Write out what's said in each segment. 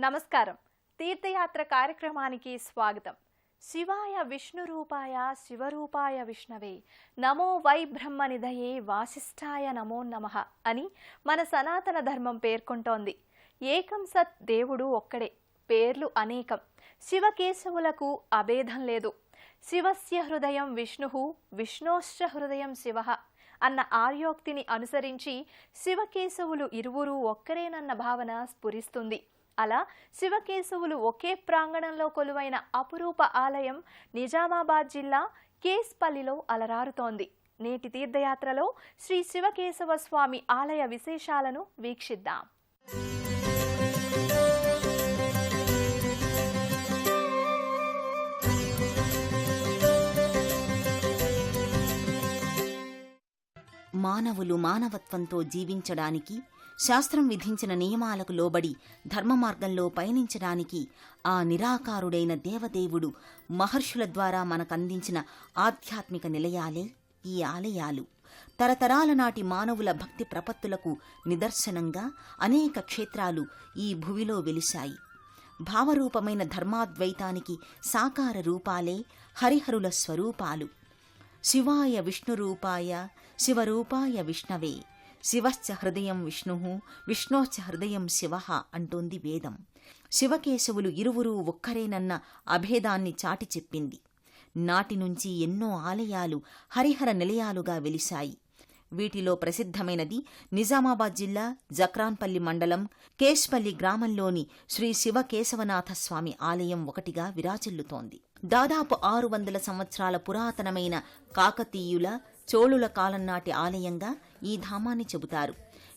నమస్కారం. తీర్థయాత్ర కార్యక్రమానికి స్వాగతం. శివాయ విష్ణు రూపాయ శివరూపాయ విష్ణవే నమో వై బ్రహ్మనిధయే వాసిష్ఠాయ నమో నమః అని మన సనాతన ధర్మం పేర్కొంటోంది. ఏకం సత్ దేవుడు ఒక్కడే, పేర్లు అనేకం. శివకేశవులకు అభేదం లేదు. శివస్య హృదయం విష్ణుః విష్ణోశ్చ హృదయం శివః అన్న ఆర్యోక్తిని అనుసరించి శివకేశవులు ఇరువురు ఒక్కరేనన్న భావన స్ఫురిస్తుంది. అలా శివకేశవులు ఒకే ప్రాంగణంలో కొలువైన అపురూప ఆలయం నిజామాబాద్ జిల్లా కేస్పల్లిలో అలరారుతోంది. నేటి తీర్థయాత్రలో శ్రీ శివకేశవ స్వామి ఆలయ విశేషాలను వీక్షిద్దాం. మానవులు మానవత్వంతో జీవించడానికి, శాస్త్రం విధించిన నియమాలకు లోబడి ధర్మ మార్గంలో పయనించడానికి ఆ నిరాకారుడైన దేవదేవుడు మహర్షుల ద్వారా మనకందించిన ఆధ్యాత్మిక నిలయాలే ఈ ఆలయాలు. తరతరాల నాటి మానవుల భక్తి ప్రపత్తులకు నిదర్శనంగా అనేక క్షేత్రాలు ఈ భువిలో వెలిశాయి. భావరూపమైన ధర్మాద్వైతానికి సాకార రూపాలే హరిహరుల స్వరూపాలు. శివాయ విష్ణురూపాయ శివరూపాయ విష్ణవే శివశ్చ హృదయం విష్ణుః విష్ణోశ్చ హృదయం శివః అంటోంది వేదం. శివకేశవులు ఇరువురూ ఒక్కరేనన్న అభేదాన్ని చాటి చెప్పింది. నాటి నుంచి ఎన్నో ఆలయాలు హరిహర నిలయాలుగా వెలిశాయి. వీటిలో ప్రసిద్ధమైనది నిజామాబాద్ జిల్లా జక్రాన్పల్లి మండలం కేశ్పల్లి గ్రామంలోని శ్రీ శివకేశవనాథస్వామి ఆలయం ఒకటిగా విరాజిల్లుతోంది. దాదాపు 600 సంవత్సరాల పురాతనమైన కాకతీయుల, చోళుల కాలం నాటి ఆలయంగా ఈ ధామాన్ని చెబుతారు.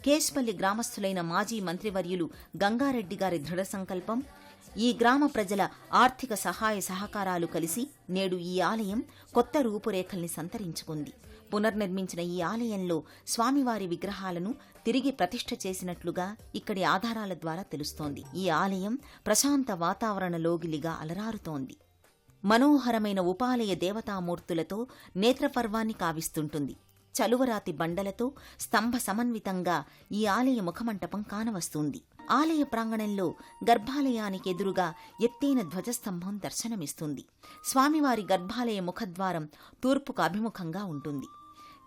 కేశ్పల్లి గ్రామస్థులైన మాజీ మంత్రివర్యులు గంగారెడ్డి గారి దృఢ సంకల్పం, ఈ గ్రామ ప్రజల ఆర్థిక సహాయ సహకారాలు కలిసి నేడు ఈ ఆలయం కొత్త రూపురేఖల్ని సంతరించుకుంది. పునర్నిర్మించిన ఈ ఆలయంలో స్వామివారి విగ్రహాలను తిరిగి ప్రతిష్ఠ చేసినట్లుగా ఇక్కడి ఆధారాల ద్వారా తెలుస్తోంది. ఈ ఆలయం ప్రశాంత వాతావరణ లోగిలిగా అలరారుతోంది. మనోహరమైన ఉపాలయ దేవతామూర్తులతో నేత్రపర్వాన్ని కావిస్తుంటుంది. చలువరాతి బండలతో స్తంభ సమన్వితంగా ఈ ఆలయ ముఖమంటపం కానవస్తుంది. ఆలయ ప్రాంగణంలో గర్భాలయానికి ఎదురుగా ఎత్తైన ధ్వజస్తంభం దర్శనమిస్తుంది. స్వామివారి గర్భాలయ ముఖద్వారం తూర్పుకు అభిముఖంగా ఉంటుంది.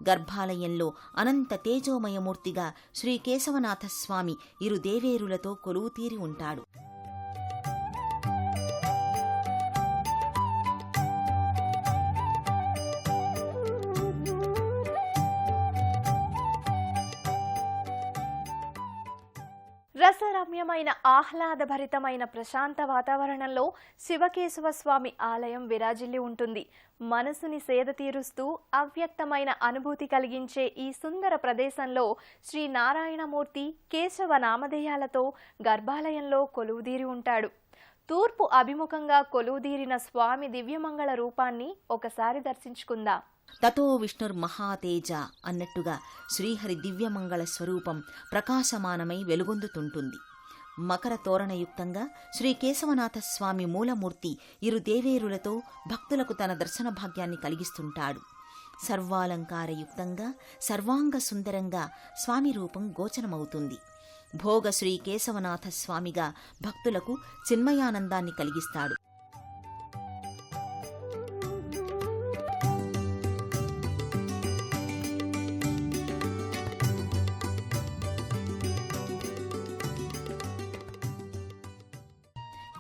గర్భాలయంలో అనంత తేజోమయమూర్తిగా శ్రీ కేశవనాథస్వామి ఇరు దేవేరులతో కొలువుతీరి ఉంటాడు. రసరమ్యమైన ఆహ్లాదభరితమైన ప్రశాంత వాతావరణంలో శివకేశవ స్వామి ఆలయం విరాజిల్లి ఉంటుంది. మనసుని సేద తీరుస్తూ అవ్యక్తమైన అనుభూతి కలిగించే ఈ సుందర ప్రదేశంలో శ్రీ నారాయణమూర్తి కేశవ నామధేయాలతో గర్భాలయంలో కొలువుదీరి ఉంటాడు. తూర్పు అభిముఖంగా కొలువుదీరిన స్వామి దివ్యమంగళ రూపాన్ని ఒకసారి దర్శించుకుందాం. తతో విష్ణుర్మహాతేజ అన్నట్టుగా శ్రీహరి దివ్యమంగళ స్వరూపం ప్రకాశమానమై వెలుగొందుతుంటుంది. మకర తోరణయుక్తంగా శ్రీ కేశవనాథస్వామి మూలమూర్తి ఇరు దేవేరులతో భక్తులకు తన దర్శన భాగ్యాన్ని కలిగిస్తుంటాడు. సర్వాలంకారయుక్తంగా సర్వాంగ సుందరంగా స్వామి రూపం గోచరమవుతుంది. భోగ శ్రీ కేశవనాథస్వామిగా భక్తులకు చిన్మయానందాన్ని కలిగిస్తాడు.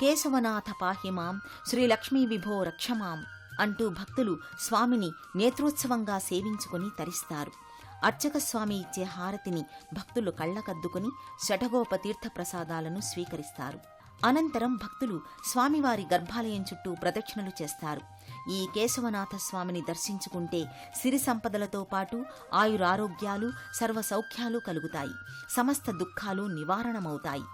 కేశవనాథ పాహిమాం శ్రీలక్ష్మీ విభో రక్షమాం అంటూ భక్తులు స్వామిని నేత్రోత్సవంగా సేవించుకుని తరిస్తారు. అర్చక స్వామి ఇచ్చే హారతిని భక్తులు కళ్లకద్దుకుని శఠగోప తీర్థప్రసాదాలను స్వీకరిస్తారు. అనంతరం భక్తులు స్వామివారి గర్భాలయం చుట్టూ ప్రదక్షిణలు చేస్తారు. ఈ కేశవనాథ స్వామిని దర్శించుకుంటే సిరి సంపదలతో పాటు ఆయురారోగ్యాలు, సర్వసౌఖ్యాలు కలుగుతాయి. సమస్త దుఃఖాలు నివారణమవుతాయి.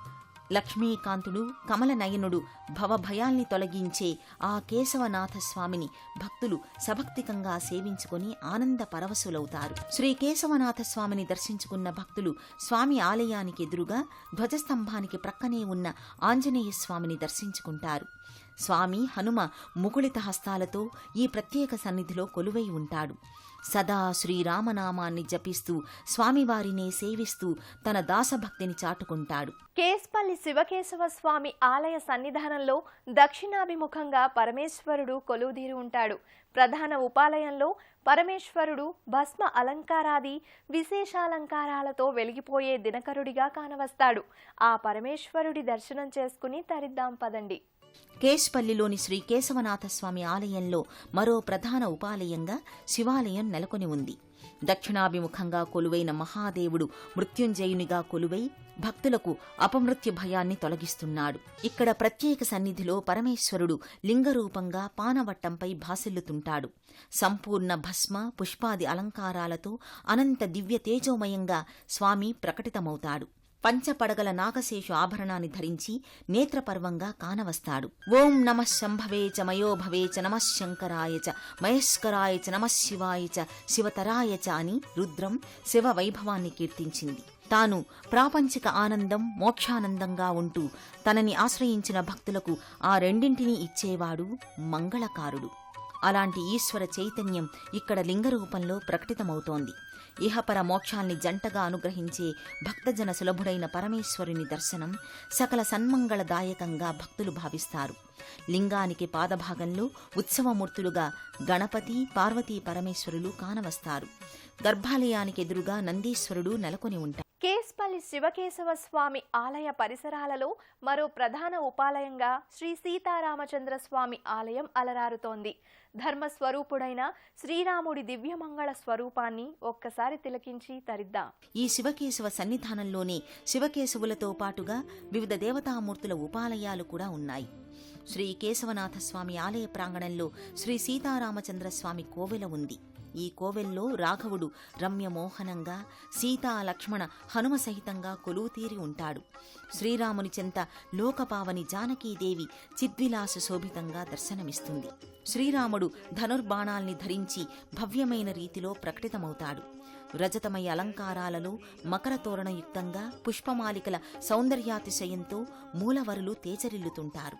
లక్ష్మీకాంతుడు, కమలనయనుడు, భవభయాల్ని తొలగించే ఆ కేశవనాథ స్వామిని భక్తులు సభక్తికంగా సేవించుకుని ఆనంద పరవశులవుతారు. శ్రీ కేశవనాథ స్వామిని దర్శించుకున్న భక్తులు స్వామి ఆలయానికి ఎదురుగా ధ్వజస్తంభానికి ప్రక్కనే ఉన్న ఆంజనేయ స్వామిని దర్శించుకుంటారు. స్వామి హనుమ ముకుళిత హస్తాలతో ఈ ప్రత్యేక సన్నిధిలో కొలువై ఉంటాడు. సదా శ్రీరామనామాన్ని జపిస్తూ స్వామివారినే సేవిస్తూ తన దాసభక్తిని చాటుకుంటాడు. కేస్పల్లి శివకేశవ స్వామి ఆలయ సన్నిధానంలో దక్షిణాభిముఖంగా పరమేశ్వరుడు కొలువుదీరి ఉంటాడు. ప్రధాన ఉపాలయంలో పరమేశ్వరుడు భస్మ అలంకారాది విశేషాలంకారాలతో వెలిగిపోయే దినకరుడిగా కానవస్తాడు. ఆ పరమేశ్వరుడి దర్శనం చేసుకుని తరిద్దాం పదండి. కేశ్పల్లిలోని శ్రీ కేశవనాథస్వామి ఆలయంలో మరో ప్రధాన ఉపాలయంగా శివాలయం నెలకొని ఉంది. దక్షిణాభిముఖంగా కొలువైన మహాదేవుడు మృత్యుంజయునిగా కొలువై భక్తులకు అపమృత్యు భయాన్ని తొలగిస్తున్నాడు. ఇక్కడ ప్రత్యేక సన్నిధిలో పరమేశ్వరుడు లింగరూపంగా పానవట్టంపై భాసిల్లుతుంటాడు. సంపూర్ణ భస్మ పుష్పాది అలంకారాలతో అనంత దివ్య తేజోమయంగా స్వామి ప్రకటితమవుతాడు. పంచపడగల నాగశేషు ఆభరణాన్ని ధరించి నేత్రపర్వంగా కానవస్తాడు. ఓం నమః శంభవే చ మయోభవే చ నమః శంకరాయ చ మహేశ్వరాయ చ నమః శివాయ చ శివతరాయ చ అని రుద్రం శివ వైభవాన్ని కీర్తించింది. తాను ప్రాపంచిక ఆనందం మోక్షానందంగా ఉంటూ తనని ఆశ్రయించిన భక్తులకు ఆ రెండింటినీ ఇచ్చేవాడు మంగళకారుడు. అలాంటి ఈశ్వర చైతన్యం ఇక్కడ లింగరూపంలో ప్రకటితమవుతోంది. ఇహపర మోక్షాల్ని జంటగా అనుగ్రహించే భక్తజన సులభుడైన పరమేశ్వరుని దర్శనం సకల సన్మంగళదాయకంగా భక్తులు భావిస్తారు. లింగానికి పాదభాగంలో ఉత్సవమూర్తులుగా గణపతి పార్వతీ పరమేశ్వరులు కానవస్తారు. గర్భాలయానికి ఎదురుగా నందీశ్వరుడు నెలకొని ఉంటారు. కేస్పల్లి శివకేశవ స్వామి ఆలయ పరిసరాలలో మరో ప్రధాన ఉపాలయంగా శ్రీ సీతారామచంద్ర స్వామి ఆలయం అలరారుతోంది. ధర్మస్వరూపుడైన శ్రీరాముడి దివ్యమంగళ స్వరూపాన్ని ఒక్కసారి తిలకించి తరిద్దాం. ఈ శివకేశవ సన్నిధానంలోనే శివకేశవులతో పాటుగా వివిధ దేవతామూర్తుల ఉపాలయాలు కూడా ఉన్నాయి. శ్రీ కేశవనాథస్వామి ఆలయ ప్రాంగణంలో శ్రీ సీతారామచంద్రస్వామి కోవెల ఉంది. ఈ కోవెల్లో రాఘవుడు రమ్యమోహనంగా సీతా లక్ష్మణ హనుమ సహితంగా కొలువుతీరి ఉంటాడు. శ్రీరాముని చెంత లోకపావని జానకీదేవి చిద్విలాస శోభితంగా దర్శనమిస్తుంది. శ్రీరాముడు ధనుర్బాణాల్ని ధరించి భవ్యమైన రీతిలో ప్రకటితమవుతాడు. రజతమయ అలంకారాలలో మకర తోరణయుక్తంగా పుష్పమాలికల సౌందర్యాతిశయంతో మూలవరులు తేజరిల్లుతుంటారు.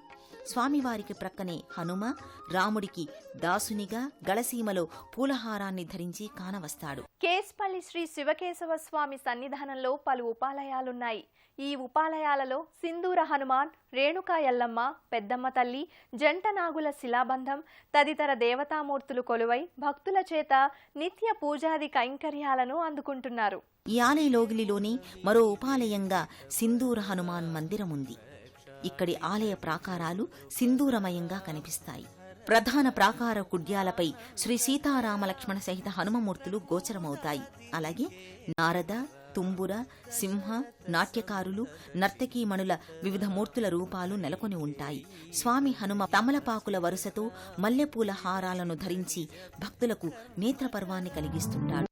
స్వామివారికి ప్రక్కనే హనుమ రాముడికి దాసునిగా గళసీమలో పూలహారాన్ని ధరించి కానవస్తాడు. కేస్పల్లి శ్రీ శివకేశవ స్వామి సన్నిధానంలో పలు ఉపాలయాలున్నాయి. ఈ ఉపాలయాలలో సింధూర హనుమాన్, రేణుకా ఎల్లమ్మ, పెద్దమ్మ తల్లి, జంట నాగుల శిలాబంధం తదితర దేవతామూర్తులు కొలువై భక్తుల చేత నిత్య పూజాది కైంకర్యాలను అందుకుంటున్నారు. ఈ ఆలయలోగిలిలోని మరో ఉపాలయంగా సింధూర హనుమాన్ మందిరముంది. ఇక్కడి ఆలయ ప్రాకారాలు సింధూరమయంగా కనిపిస్తాయి. ప్రధాన ప్రాకార కుడ్యాలపై శ్రీ సీతారామలక్ష్మణ సహిత హనుమమూర్తులు గోచరమవుతాయి. అలాగే నారద, తుంబుర, సింహ, నాట్యకారులు, నర్తకీమణుల వివిధ మూర్తుల రూపాలు నెలకొని ఉంటాయి. స్వామి హనుమ తమలపాకుల వరుసతో మల్లెపూల హారాలను ధరించి భక్తులకు నేత్రపర్వాన్ని కలిగిస్తుంటాడు.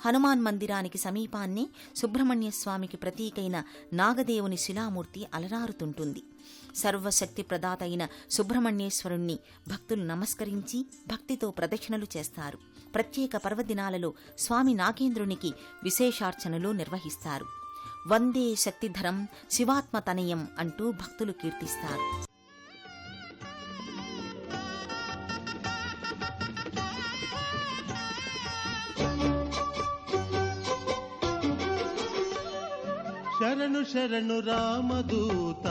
హనుమాన్ మందిరానికి సమీపాన్నే సుబ్రహ్మణ్యస్వామికి ప్రతీకైన నాగదేవుని శిలామూర్తి అలరారుతుంటుంది. సర్వశక్తి ప్రదాత అయిన సుబ్రహ్మణ్యేశ్వరుణ్ణి భక్తులు నమస్కరించి భక్తితో ప్రదక్షిణలు చేస్తారు. ప్రత్యేక పర్వదినాలలో స్వామి నాగేంద్రునికి విశేషార్చనలు నిర్వహిస్తారు. వందే శక్తిధరం శివాత్మతనయం అంటూ భక్తులు కీర్తిస్తారు. శరణు శరణు రామదూత,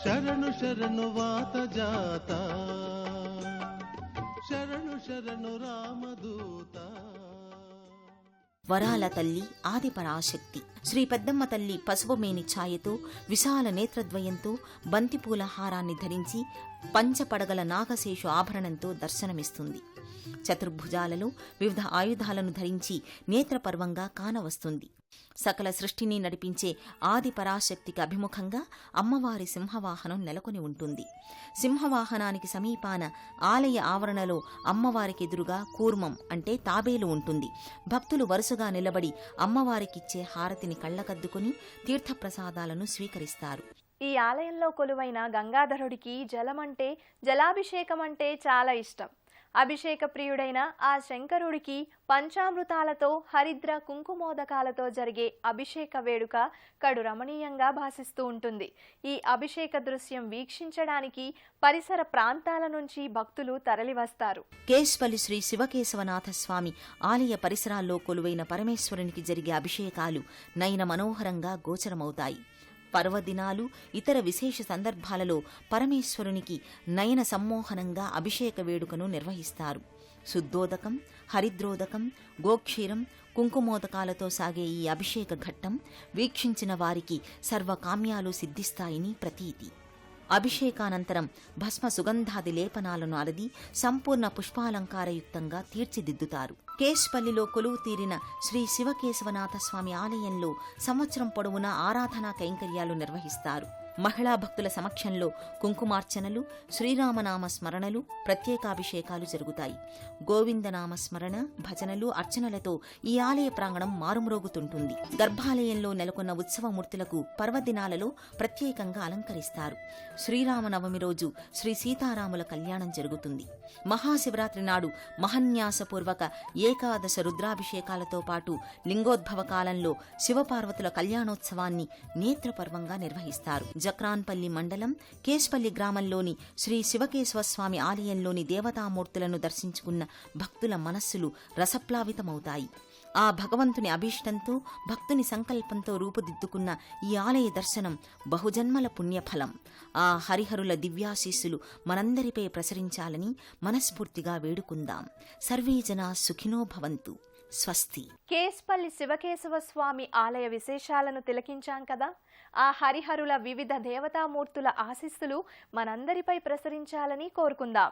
శరణు శరణు వాత జాత, శరణు శరణు రామదూత. వరాల తల్లి ఆదిపరాశక్తి శ్రీ పెద్దమ్మ తల్లి పసుపుమేని ఛాయతో విశాల నేత్రద్వయంతో బంతిపూల హారాన్ని ధరించి పంచపడగల నాగశేషు ఆభరణంతో దర్శనమిస్తుంది. చతుర్భుజాలలో వివిధ ఆయుధాలను ధరించి నేత్రపర్వంగా కానవస్తుంది. సకల సృష్టిని నడిపించే ఆది పరాశక్తికి అభిముఖంగా అమ్మవారి సింహవాహనం నెలకొని ఉంటుంది. సింహవాహనానికి సమీపాన ఆలయ ఆవరణలో అమ్మవారికి ఎదురుగా కూర్మం అంటే తాబేలు ఉంటుంది. భక్తులు వరుసగా నిలబడి అమ్మవారికిచ్చే హారతిని కళ్ళకద్దుకుని తీర్థప్రసాదాలను స్వీకరిస్తారు. ఈ ఆలయంలో కొలువైన గంగాధరుడికి జలాభిషేకం అంటే చాలా ఇష్టం. అభిషేక ప్రియుడైన ఆ శంకరుడికి పంచామృతాలతో హరిద్ర కుంకుమోదకాలతో జరిగే అభిషేక వేడుక కడు రమణీయంగా భాసిస్తూ ఉంటుంది. ఈ అభిషేక దృశ్యం వీక్షించడానికి పరిసర ప్రాంతాల నుంచి భక్తులు తరలివస్తారు. కేశ్పల్లి శ్రీ శివకేశవనాథ స్వామి ఆలయ పరిసరాల్లో కొలువైన పరమేశ్వరునికి జరిగే అభిషేకాలు నయన మనోహరంగా గోచరమవుతాయి. పర్వదినాలు, ఇతర విశేష సందర్భాలలో పరమేశ్వరునికి నయన సమ్మోహనంగా అభిషేక వేడుకను నిర్వహిస్తారు. శుద్ధోదకం, హరిద్రోదకం, గోక్షీరం, కుంకుమోదకాలతో సాగే ఈ అభిషేక ఘట్టం వీక్షించిన వారికి సర్వకామ్యాలు సిద్ధిస్తాయని ప్రతీతి. అభిషేకానంతరం భస్మ సుగంధాది లేపనాలను అలది సంపూర్ణ పుష్పాలంకారయుక్తంగా తీర్చిదిద్దుతారు. కేశ్పల్లిలో కొలువు తీరిన శ్రీ శివకేశవనాథ స్వామి ఆలయంలో సంవత్సరం పొడవునా ఆరాధనా కైంకర్యాలు నిర్వహిస్తారు. మహిళా భక్తుల సమక్షంలో కుంకుమార్చనలు, శ్రీరామనామ స్మరణలు, ప్రత్యేకాభిషేకాలు జరుగుతాయి. గోవిందనామ స్మరణ, భజనలు, అర్చనలతో ఈ ఆలయ ప్రాంగణం మారుమ్రోగుతుంటుంది. గర్భాలయంలో నెలకొన్న ఉత్సవమూర్తులకు పర్వదినాలలో ప్రత్యేకంగా అలంకరిస్తారు. శ్రీరామనవమి రోజు శ్రీ సీతారాముల కళ్యాణం జరుగుతుంది. మహాశివరాత్రి నాడు మహన్యాసపూర్వక ఏకాదశ రుద్రాభిషేకాలతో పాటు లింగోద్భవ కాలంలో శివపార్వతుల కళ్యాణోత్సవాన్ని నేత్రపర్వంగా నిర్వహిస్తారు. జక్రాన్పల్లి మండలం కేశ్పల్లి గ్రామంలోని శ్రీ శివకేశవస్వామి ఆలయంలోని దేవతామూర్తులను దర్శించుకున్న భక్తుల మనస్సులు రసప్లావితమవుతాయి. ఆ భగవంతుని అభీష్టంతో, భక్తుని సంకల్పంతో రూపుదిద్దుకున్న ఈ ఆలయ దర్శనం బహుజన్మల పుణ్యఫలం. ఆ హరిహరుల దివ్యాశీస్సులు మనందరిపై ప్రసరించాలని మనస్ఫూర్తిగా వేడుకుందాం. సర్వే జనా సుఖినో భవంతు. స్వస్తి. కేశ్పల్లి శివకేశవ స్వామి ఆలయ విశేషాలను తిలకించాం కదా. ఆ హరిహరుల వివిధ దేవతామూర్తుల ఆశీస్సులు మనందరిపై ప్రసరించాలని కోరుకుందాం.